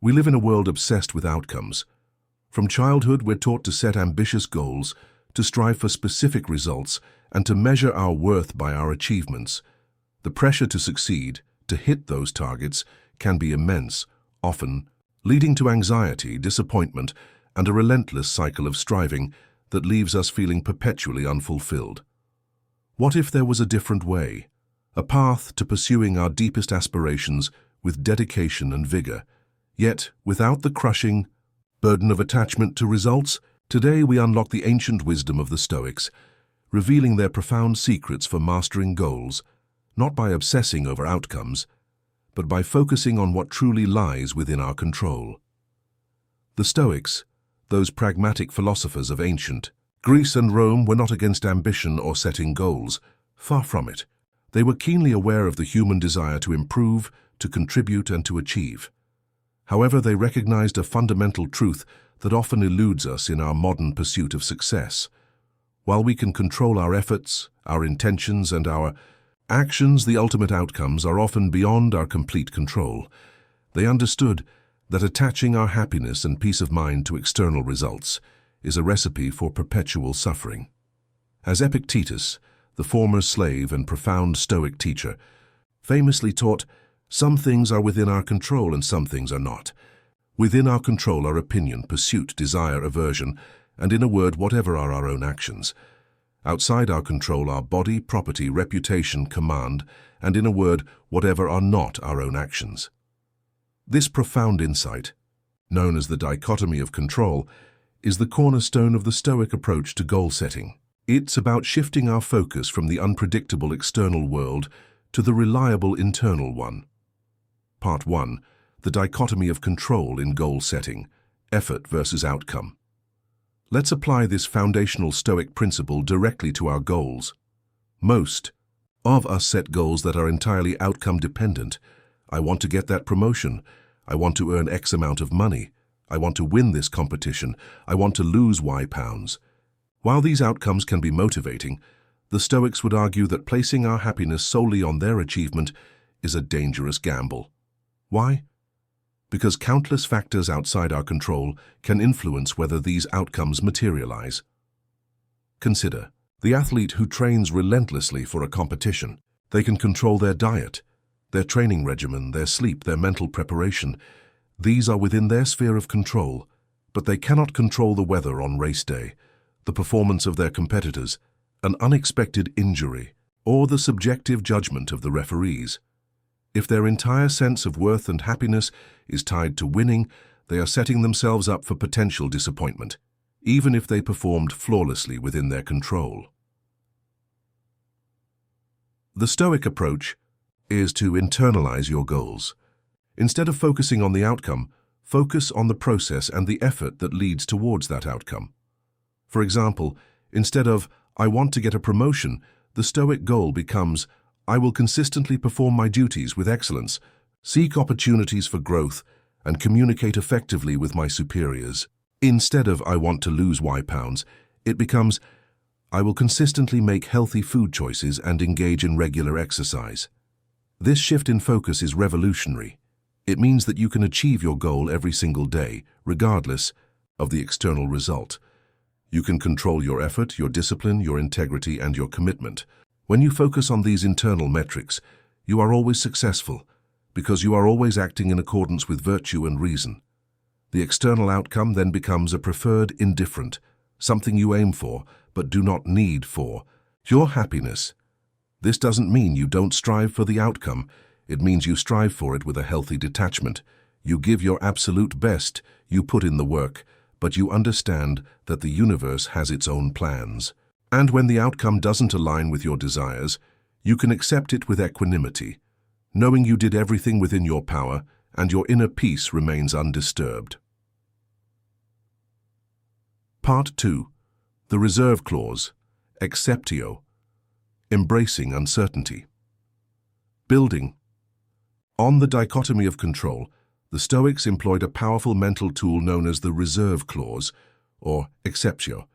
We live in a world obsessed with outcomes. From childhood, we're taught to set ambitious goals, to strive for specific results, and to measure our worth by our achievements. The pressure to succeed, to hit those targets, can be immense, often leading to anxiety, disappointment, and a relentless cycle of striving that leaves us feeling perpetually unfulfilled. What if there was a different way? A path to pursuing our deepest aspirations with dedication and vigor, yet without the crushing burden of attachment to results? Today we unlock the ancient wisdom of the Stoics, revealing their profound secrets for mastering goals, not by obsessing over outcomes, but by focusing on what truly lies within our control. The Stoics, those pragmatic philosophers of ancient Greece and Rome, were not against ambition or setting goals. Far from it. They were keenly aware of the human desire to improve, to contribute, and to achieve. However, they recognized a fundamental truth that often eludes us in our modern pursuit of success. While we can control our efforts, our intentions, and our actions, the ultimate outcomes are often beyond our complete control. They understood that attaching our happiness and peace of mind to external results is a recipe for perpetual suffering. As Epictetus, the former slave and profound Stoic teacher, famously taught, "Some things are within our control and some things are not. Within our control are opinion, pursuit, desire, aversion, and in a word, whatever are our own actions. Outside our control are body, property, reputation, command, and in a word, whatever are not our own actions." This profound insight, known as the Dichotomy of Control, is the cornerstone of the Stoic approach to goal setting. It's about shifting our focus from the unpredictable external world to the reliable internal one. Part 1. The Dichotomy of Control in Goal Setting, Effort versus Outcome. Let's apply this foundational Stoic principle directly to our goals. Most of us set goals that are entirely outcome dependent. I want to get that promotion. I want to earn X amount of money. I want to win this competition. I want to lose Y pounds. While these outcomes can be motivating, the Stoics would argue that placing our happiness solely on their achievement is a dangerous gamble. Why? Because countless factors outside our control can influence whether these outcomes materialize. Consider the athlete who trains relentlessly for a competition. They can control their diet, their training regimen, their sleep, their mental preparation. These are within their sphere of control, but they cannot control the weather on race day, the performance of their competitors, an unexpected injury, or the subjective judgment of the referees. If their entire sense of worth and happiness is tied to winning, they are setting themselves up for potential disappointment, even if they performed flawlessly within their control. The Stoic approach is to internalize your goals. Instead of focusing on the outcome, focus on the process and the effort that leads towards that outcome. For example, instead of, "I want to get a promotion," the Stoic goal becomes, "I will consistently perform my duties with excellence, seek opportunities for growth, and communicate effectively with my superiors." Instead of, "I want to lose Y pounds," it becomes, "I will consistently make healthy food choices and engage in regular exercise." This shift in focus is revolutionary. It means that you can achieve your goal every single day, regardless of the external result. You can control your effort, your discipline, your integrity, and your commitment. When you focus on these internal metrics, you are always successful, because you are always acting in accordance with virtue and reason. The external outcome then becomes a preferred indifferent, something you aim for, but do not need for. Your happiness. This doesn't mean you don't strive for the outcome. It means you strive for it with a healthy detachment. You give your absolute best, you put in the work, but you understand that the universe has its own plans. And when the outcome doesn't align with your desires, you can accept it with equanimity, knowing you did everything within your power and your inner peace remains undisturbed. Part 2. The Reserve Clause, Exceptio, Embracing Uncertainty. Building on the Dichotomy of Control, the Stoics employed a powerful mental tool known as the Reserve Clause, or Exceptio.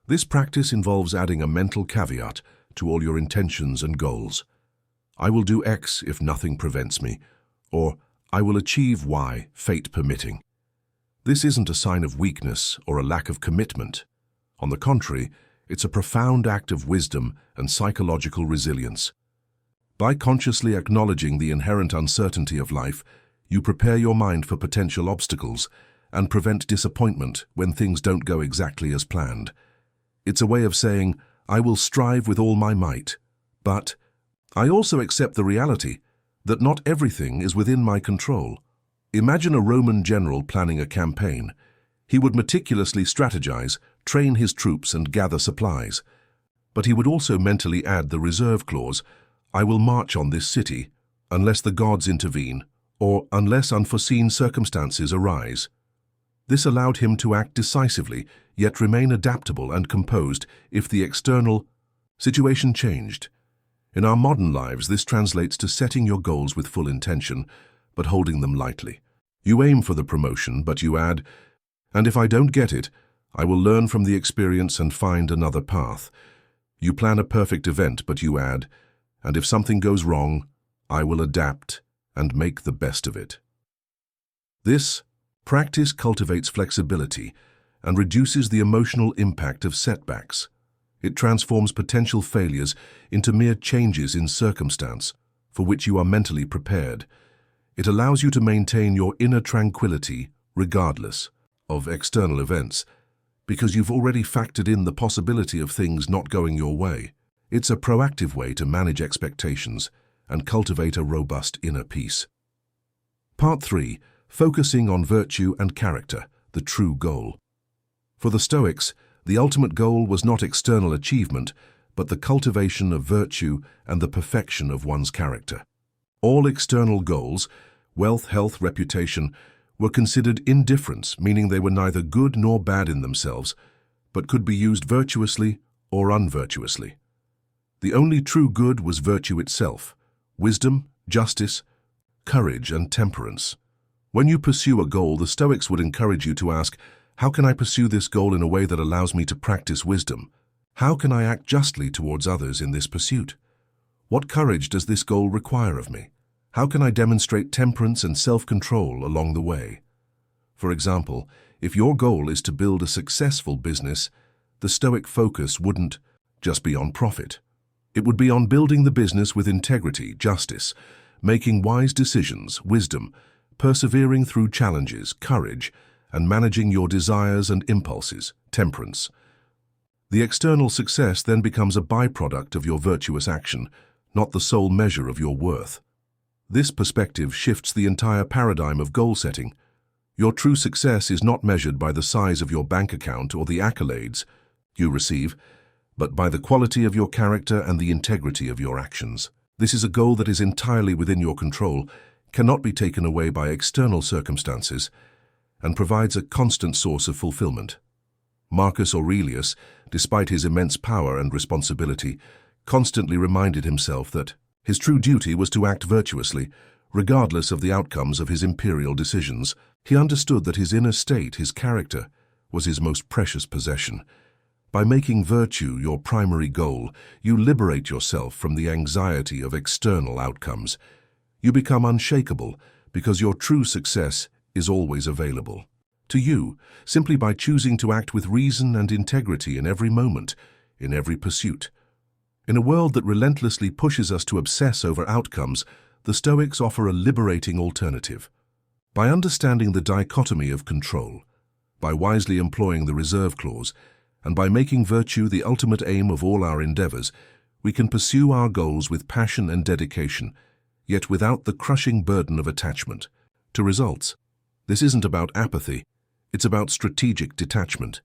This practice involves adding a mental caveat to all your intentions and goals. I will do X if nothing prevents me, or I will achieve Y, fate permitting. This isn't a sign of weakness or a lack of commitment. On the contrary, it's a profound act of wisdom and psychological resilience. By consciously acknowledging the inherent uncertainty of life, you prepare your mind for potential obstacles and prevent disappointment when things don't go exactly as planned. It's a way of saying, I will strive with all my might, but I also accept the reality that not everything is within my control. Imagine a Roman general planning a campaign. He would meticulously strategize, train his troops and gather supplies. But he would also mentally add the reserve clause, I will march on this city unless the gods intervene or unless unforeseen circumstances arise. This allowed him to act decisively, yet remain adaptable and composed if the external situation changed. In our modern lives, this translates to setting your goals with full intention, but holding them lightly. You aim for the promotion, but you add, and if I don't get it, I will learn from the experience and find another path. You plan a perfect event, but you add, and if something goes wrong, I will adapt and make the best of it. This practice cultivates flexibility and reduces the emotional impact of setbacks. It transforms potential failures into mere changes in circumstance for which you are mentally prepared. It allows you to maintain your inner tranquility regardless of external events, because you've already factored in the possibility of things not going your way. It's a proactive way to manage expectations and cultivate a robust inner peace. Part 3. Focusing on virtue and character, the true goal. For the Stoics, the ultimate goal was not external achievement, but the cultivation of virtue and the perfection of one's character. All external goals, wealth, health, reputation, were considered indifferents, meaning they were neither good nor bad in themselves, but could be used virtuously or unvirtuously. The only true good was virtue itself, wisdom, justice, courage, and temperance. When you pursue a goal, the Stoics would encourage you to ask, how can I pursue this goal in a way that allows me to practice wisdom? How can I act justly towards others in this pursuit? What courage does this goal require of me? How can I demonstrate temperance and self-control along the way? For example, if your goal is to build a successful business, the Stoic focus wouldn't just be on profit. It would be on building the business with integrity, justice, making wise decisions, wisdom, persevering through challenges, courage, and managing your desires and impulses, temperance. The external success then becomes a byproduct of your virtuous action, not the sole measure of your worth. This perspective shifts the entire paradigm of goal setting. Your true success is not measured by the size of your bank account or the accolades you receive, but by the quality of your character and the integrity of your actions. This is a goal that is entirely within your control, cannot be taken away by external circumstances, and provides a constant source of fulfillment. Marcus Aurelius, despite his immense power and responsibility, constantly reminded himself that his true duty was to act virtuously, regardless of the outcomes of his imperial decisions. He understood that his inner state, his character, was his most precious possession. By making virtue your primary goal, you liberate yourself from the anxiety of external outcomes. You become unshakable because your true success is always available to you, simply by choosing to act with reason and integrity in every moment, in every pursuit. In a world that relentlessly pushes us to obsess over outcomes, the Stoics offer a liberating alternative. By understanding the dichotomy of control, by wisely employing the reserve clause, and by making virtue the ultimate aim of all our endeavors, we can pursue our goals with passion and dedication, yet without the crushing burden of attachment to results. This isn't about apathy, it's about strategic detachment.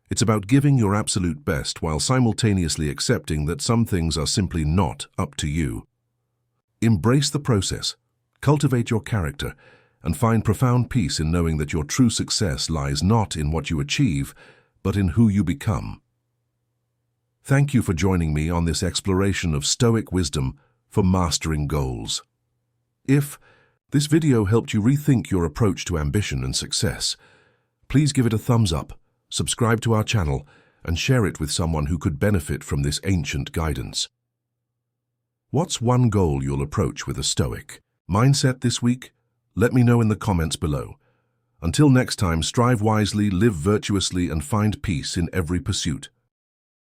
It's about giving your absolute best while simultaneously accepting that some things are simply not up to you. Embrace the process, cultivate your character, and find profound peace in knowing that your true success lies not in what you achieve, but in who you become. Thank you for joining me on this exploration of Stoic wisdom for mastering goals. If this video helped you rethink your approach to ambition and success, please give it a thumbs up, subscribe to our channel, and share it with someone who could benefit from this ancient guidance. What's one goal you'll approach with a Stoic mindset this week? Let me know in the comments below. Until next time, strive wisely, live virtuously, and find peace in every pursuit.